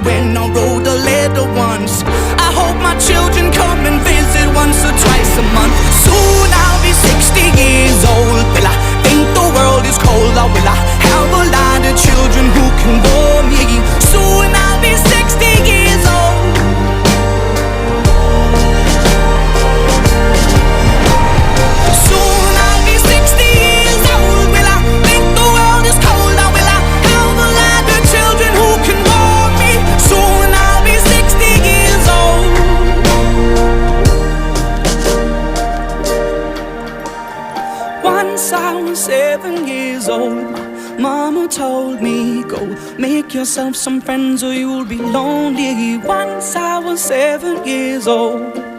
when I wrote a letter once. I hope my children come and visit once or twice a month. Soon I'll be 60 years old. Will I think the world is cold, or will I have a lot of children who can bore me? Soon I'll be 60 years old. Soon I'll be 60 years old. Will I think the world is cold, or will I have a lot of children who can bore me? Soon I'll be 60 years old. Once I was 7 years old. Mama told me, go make yourself some friends or you'll be lonely. Once I was 7 years old.